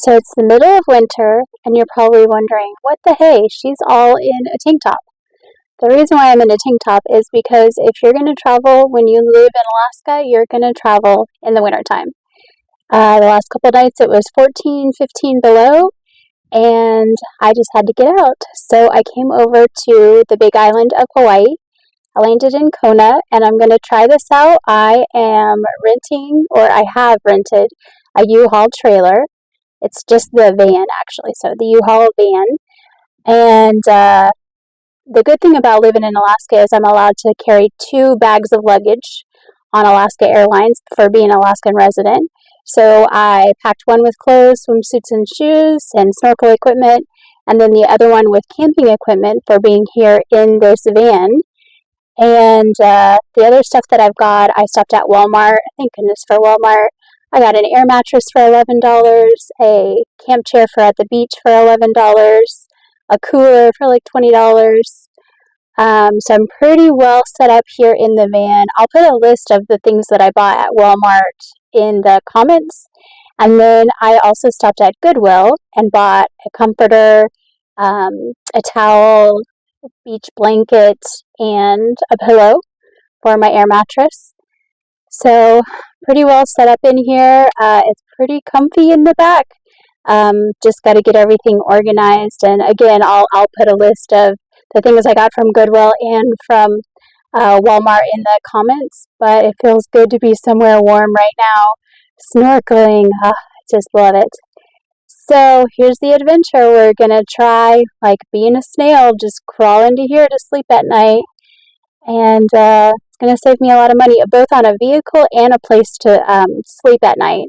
So it's the middle of winter, and you're probably wondering, what the hey, she's all in a tank top. The reason why I'm in a tank top is because if you're going to travel when you live in Alaska, you're going to travel in the wintertime. The last couple of nights it was 14, 15 below, and I just had to get out. So I came over to the big island of Hawaii. I landed in Kona, and I'm going to try this out. I have rented a Uhaul trailer. It's just the van, actually, so the Uhaul van. And the good thing about living in Alaska is I'm allowed to carry 2 bags of luggage on Alaska Airlines for being an Alaskan resident. So I packed one with clothes, swimsuits and shoes, and snorkel equipment, and then the other one with camping equipment for being here in this van. And the other stuff that I've got, I stopped at Walmart. Thank goodness for Walmart. I got an air mattress for $11, a camp chair for at the beach for $11, a cooler for like $20. So I'm pretty well set up here in the van. I'll put a list of the things that I bought at Walmart in the comments. And then I also stopped at Goodwill and bought a comforter, a towel, a beach blanket, and a pillow for my air mattress. So pretty well set up in here. It's pretty comfy in the back. Just got to get everything organized. And again, I'll put a list of the things I got from Goodwill and from Walmart in the comments. But it feels good to be somewhere warm right now. Snorkeling, I just love it. So here's the adventure. We're gonna try like being a snail, just crawl into here to sleep at night. And it's going to save me a lot of money, both on a vehicle and a place to sleep at night.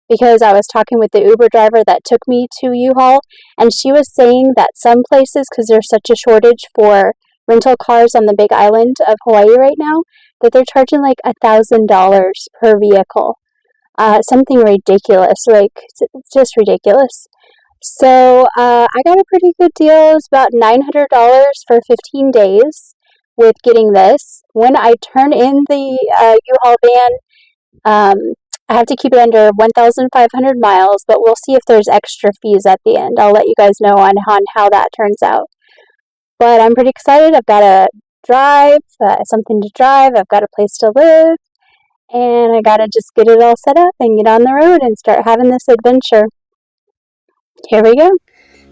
Because I was talking with the Uber driver that took me to Uhaul, and she was saying that some places, because there's such a shortage for rental cars on the big island of Hawaii right now, that they're charging like $1,000 per vehicle. Something ridiculous, like just ridiculous. So I got a pretty good deal. It was about $900 for 15 days. With getting this. When I turn in the U-Haul van, I have to keep it under 1,500 miles, but we'll see if there's extra fees at the end. I'll let you guys know on how that turns out. But I'm pretty excited. I've got a drive, something to drive. I've got a place to live, and I gotta just get it all set up and get on the road and start having this adventure. Here we go.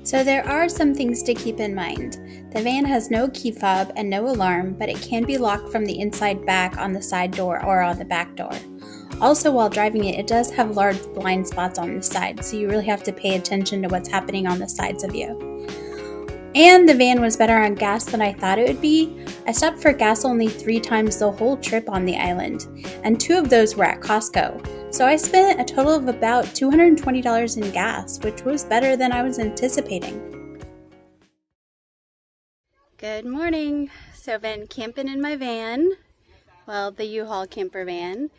So there are some things to keep in mind. The van has no key fob and no alarm, but it can be locked from the inside back on the side door or on the back door. Also, while driving it, it does have large blind spots on the side, so you really have to pay attention to what's happening on the sides of you. And the van was better on gas than I thought it would be. I stopped for gas only 3 times the whole trip on the island, and 2 of those were at Costco. So I spent a total of about $220 in gas, which was better than I was anticipating. Good morning. So I've been camping in my van, well, the Uhaul camper van,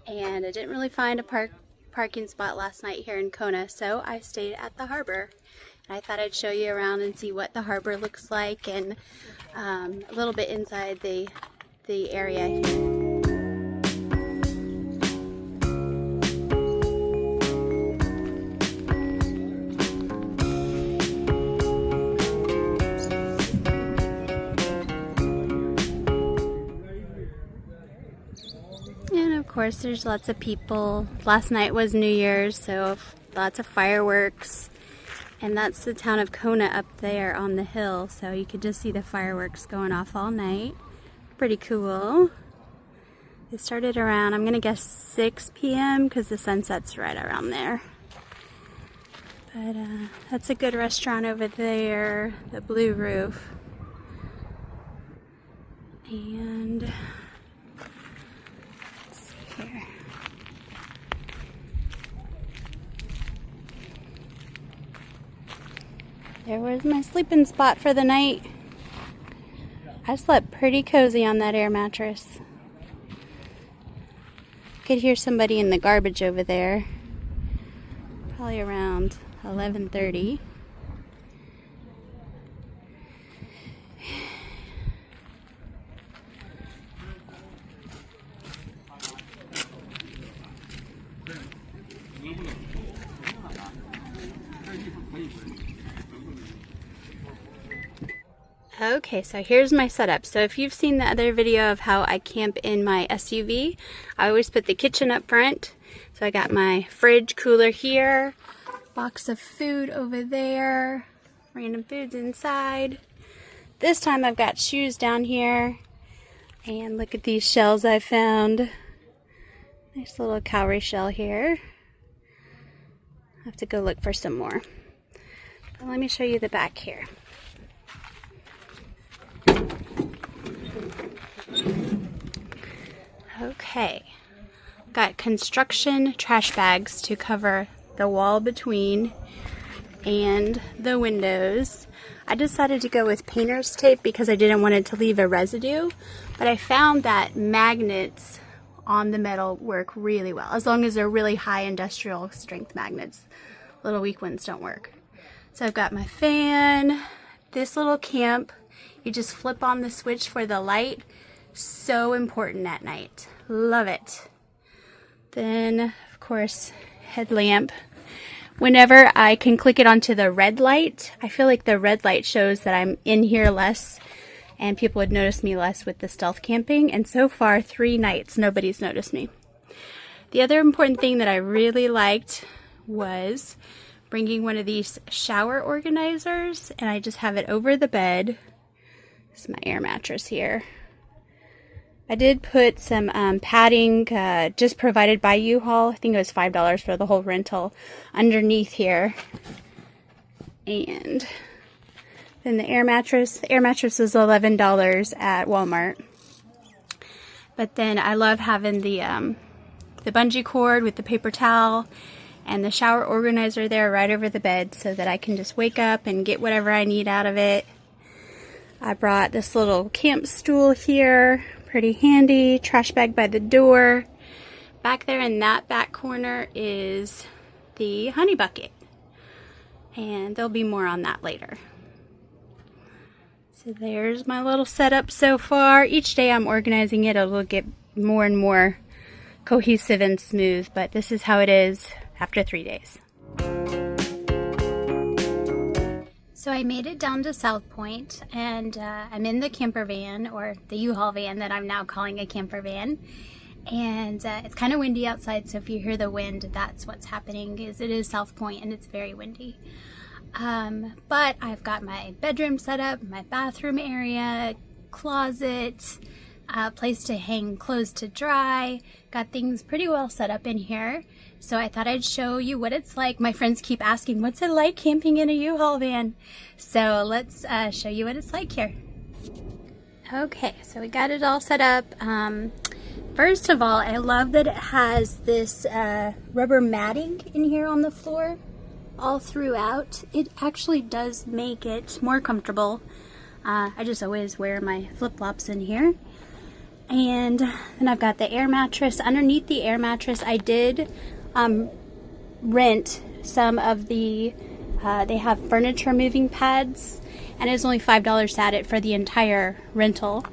and I didn't really find a parking spot last night here in Kona, so I stayed at the harbor. I thought I'd show you around and see what the harbor looks like, and a little bit inside the area here. And of course there's lots of people. Last night was New Year's, so lots of fireworks. And that's the town of Kona up there on the hill, so you could just see the fireworks going off all night. Pretty cool. It started around, I'm gonna guess 6 p.m. because the sunset's right around there. But that's a good restaurant over there, the Blue Roof. And let's see here. There was my sleeping spot for the night. I slept pretty cozy on that air mattress. Could hear somebody in the garbage over there. Probably around 11:30. Okay, so here's my setup. So if you've seen the other video of how I camp in my SUV, I always put the kitchen up front. So I got my fridge cooler here, box of food over there, random foods inside. This time I've got shoes down here, and look at these shells I found. Nice little cowrie shell here. I have to go look for some more. But let me show you the back here. Okay, got construction trash bags to cover the wall between and the windows. I decided to go with painter's tape because I didn't want it to leave a residue, but I found that magnets on the metal work really well, as long as they're really high industrial strength magnets. Little weak ones don't work. So I've got my fan, this little camp. You just flip on the switch for the light. So important at night. Love it. Then, of course, headlamp. Whenever I can click it onto the red light, I feel like the red light shows that I'm in here less and people would notice me less with the stealth camping. And so far, 3 nights, nobody's noticed me. The other important thing that I really liked was bringing one of these shower organizers, and I just have it over the bed. This is my air mattress here. I did put some padding just provided by Uhaul. I think it was $5 for the whole rental underneath here. And then the air mattress. The air mattress was $11 at Walmart. But then I love having the bungee cord with the paper towel and the shower organizer there right over the bed so that I can just wake up and get whatever I need out of it. I brought this little camp stool here. Pretty handy. Trash bag by the door. Back there in that back corner is the honey bucket. And there'll be more on that later. So there's my little setup so far. Each day I'm organizing it. It'll get more and more cohesive and smooth. But this is how it is after 3 days. So I made it down to South Point, and I'm in the camper van, or the Uhaul van that I'm now calling a camper van. And it's kind of windy outside, so if you hear the wind, that's what's happening, is it is South Point and it's very windy. But I've got my bedroom set up, my bathroom area, closet, place to hang clothes to dry. Got things pretty well set up in here. So I thought I'd show you what it's like. My friends keep asking, what's it like camping in a Uhaul van? So let's show you what it's like here. Okay, so we got it all set up. First of all, I love that it has this rubber matting in here on the floor all throughout. It actually does make it more comfortable. I just always wear my flip-flops in here. And then I've got the air mattress. Underneath the air mattress, I did rent some of the, they have furniture moving pads, and it was only $5 at it for the entire rental.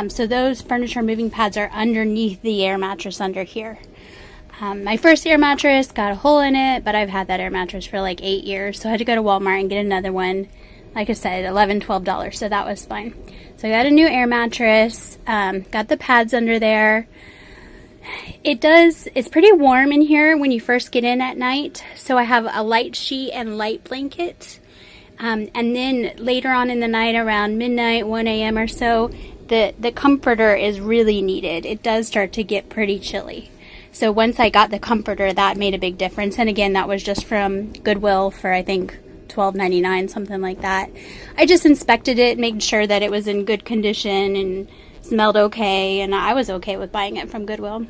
So those furniture moving pads are underneath the air mattress under here. My first air mattress got a hole in it, but I've had that air mattress for like 8 years, so I had to go to Walmart and get another one. Like I said, $11, $12, so that was fine. So I got a new air mattress, got the pads under there. It's pretty warm in here when you first get in at night, so I have a light sheet and light blanket. And then later on in the night, around midnight, 1 a.m. or so, the comforter is really needed. It does start to get pretty chilly. So once I got the comforter, that made a big difference. And again, that was just from Goodwill for, I think, $12.99, something like that. I just inspected it, made sure that it was in good condition and smelled okay, and I was okay with buying it from Goodwill.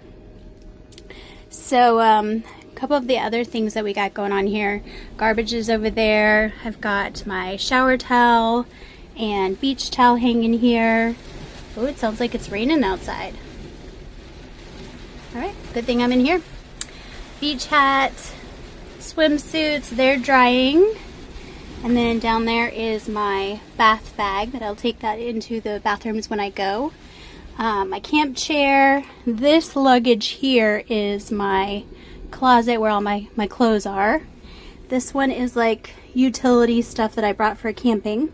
So a couple of the other things that we got going on here. Garbage is over there. I've got my shower towel and beach towel hanging here. Oh, it sounds like it's raining outside. Alright, good thing I'm in here. Beach hat, swimsuits, they're drying. And then down there is my bath bag that I'll take that into the bathrooms when I go. My camp chair. This luggage here is my closet where all my clothes are. This one is like utility stuff that I brought for camping.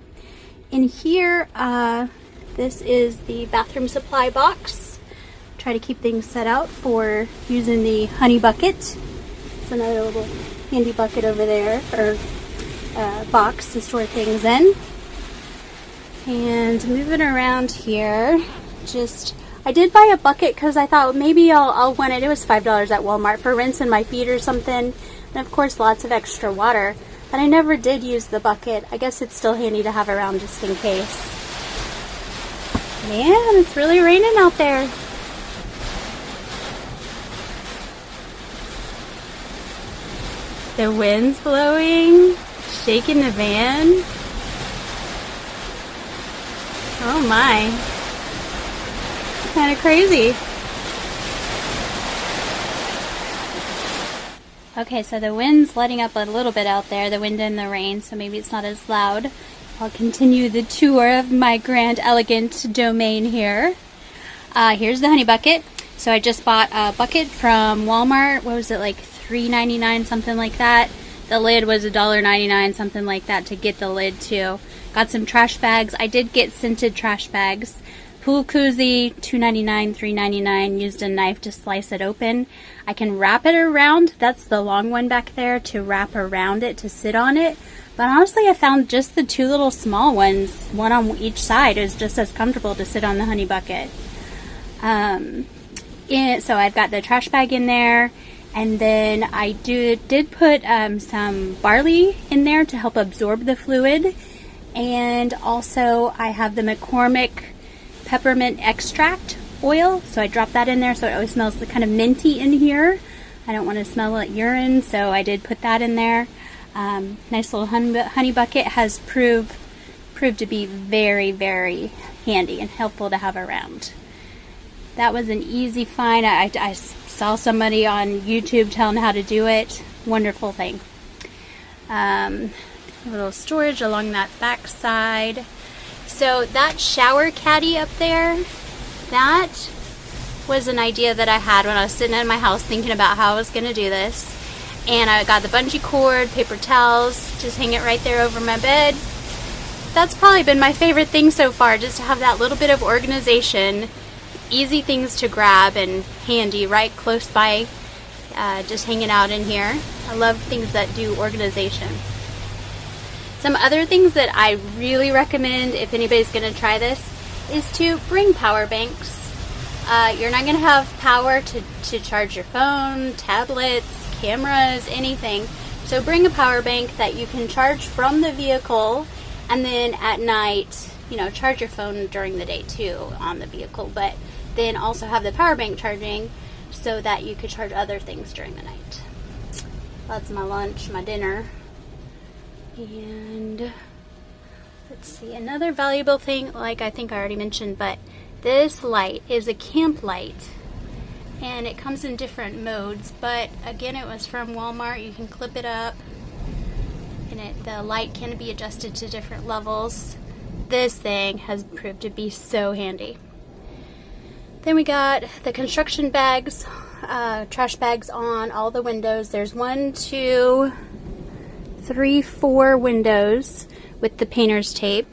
In here, this is the bathroom supply box. Try to keep things set out for using the honey bucket. It's another little handy bucket over there, or box to store things in. And moving around here, I did buy a bucket because I thought maybe I'll want it. It was $5 at Walmart for rinsing my feet or something. And of course lots of extra water. But I never did use the bucket. I guess it's still handy to have around just in case. Man, it's really raining out there. The wind's blowing, shaking the van. Oh my. Kind of crazy. Okay, so the wind's letting up a little bit out there, the wind and the rain, so maybe it's not as loud. I'll continue the tour of my grand, elegant domain here. Here's the honey bucket. So I just bought a bucket from Walmart. What was it, like $3.99, something like that? The lid was $1.99, something like that, to get the lid too. Got some trash bags. I did get scented trash bags. Pool koozie, $2.99, $3.99. Used a knife to slice it open. I can wrap it around. That's the long one back there, to wrap around it, to sit on it. But honestly, I found just the two little small ones, one on each side, is just as comfortable to sit on the honey bucket. So I've got the trash bag in there. And then I did put some barley in there to help absorb the fluid. And also I have the McCormick peppermint extract oil, so I dropped that in there so it always smells kind of minty in here. I don't want to smell like urine, so I did put that in there. Nice little honey bucket has proved to be very, very handy and helpful to have around. That was an easy find. I saw somebody on YouTube telling how to do it. Wonderful thing. A little storage along that back side. So that shower caddy up there, that was an idea that I had when I was sitting in my house thinking about how I was going to do this. And I got the bungee cord, paper towels, just hang it right there over my bed. That's probably been my favorite thing so far, just to have that little bit of organization. Easy things to grab and handy right close by, just hanging out in here. I love things that do organization. Some other things that I really recommend if anybody's going to try this is to bring power banks. You're not going to have power to charge your phone, tablets, cameras, anything. So bring a power bank that you can charge from the vehicle, and then at night, charge your phone during the day too on the vehicle, but then also have the power bank charging so that you could charge other things during the night. That's my lunch, my dinner. And let's see, another valuable thing, like I think I already mentioned, but this light is a camp light, and it comes in different modes, but again, it was from Walmart. You can clip it up, and the light can be adjusted to different levels. This thing has proved to be so handy. Then we got the construction bags, trash bags on all the windows. There's 1, 2, 3, 4 windows with the painter's tape.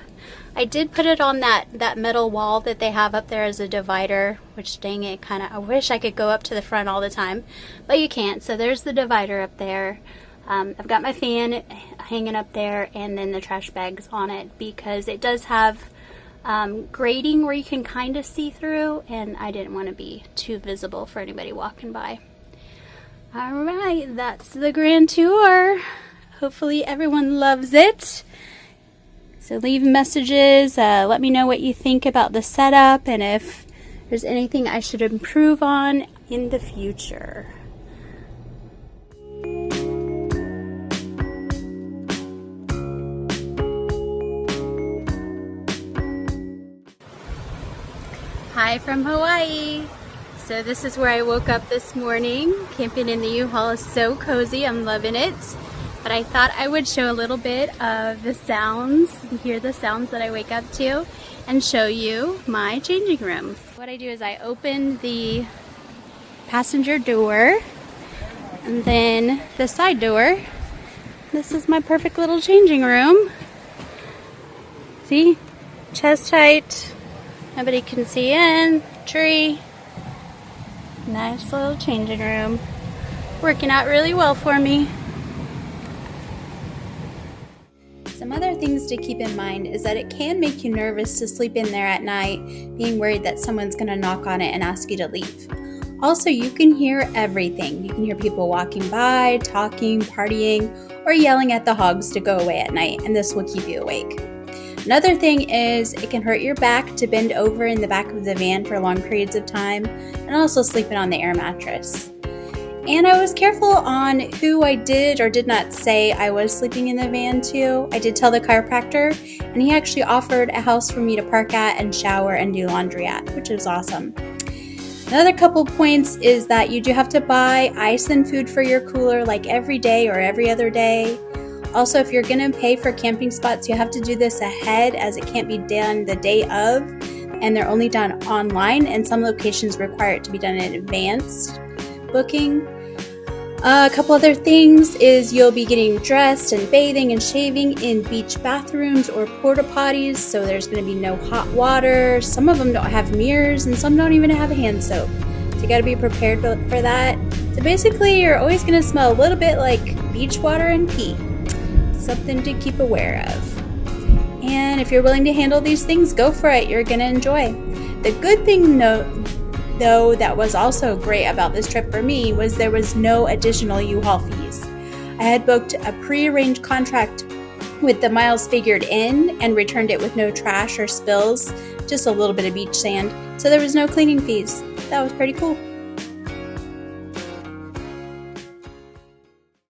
I did put it on that metal wall that they have up there as a divider, which dang it, I wish I could go up to the front all the time, but you can't. So there's the divider up there. I've got my fan hanging up there, and then the trash bags on it, because it does have grating where you can kind of see through, and I didn't want to be too visible for anybody walking by. Alright, that's the grand tour. Hopefully everyone loves it. So leave messages, let me know what you think about the setup, and if there's anything I should improve on in the future. Hi from Hawaii. So this is where I woke up this morning. Camping in the Uhaul is so cozy. I'm loving it. But I thought I would show a little bit of the sounds, hear the sounds that I wake up to, and show you my changing room. What I do is I open the passenger door and then the side door. This is my perfect little changing room. See? Chest height. Nobody can see in. Tree. Nice little changing room. Working out really well for me. Some other things to keep in mind is that it can make you nervous to sleep in there at night, being worried that someone's going to knock on it and ask you to leave. Also, you can hear everything. You can hear people walking by, talking, partying, or yelling at the hogs to go away at night, and this will keep you awake. Another thing is it can hurt your back to bend over in the back of the van for long periods of time, and also sleeping on the air mattress. And I was careful on who I did or did not say I was sleeping in the van to. I did tell the chiropractor, and he actually offered a house for me to park at and shower and do laundry at, which was awesome. Another couple points is that you do have to buy ice and food for your cooler like every day or every other day. Also, if you're going to pay for camping spots, you have to do this ahead as it can't be done the day of, and they're only done online, and some locations require it to be done in advance booking. A couple other things is you'll be getting dressed and bathing and shaving in beach bathrooms or porta potties, so there's going to be no hot water. Some of them don't have mirrors and some don't even have hand soap. So you got to be prepared for that. So basically you're always going to smell a little bit like beach water and pee. Something to keep aware of. And if you're willing to handle these things, go for it. You're going to enjoy. The good thing though that was also great about this trip for me was there was no additional U-Haul fees. I had booked a pre-arranged contract with the miles figured in and returned it with no trash or spills, just a little bit of beach sand, so there was no cleaning fees. That was pretty cool.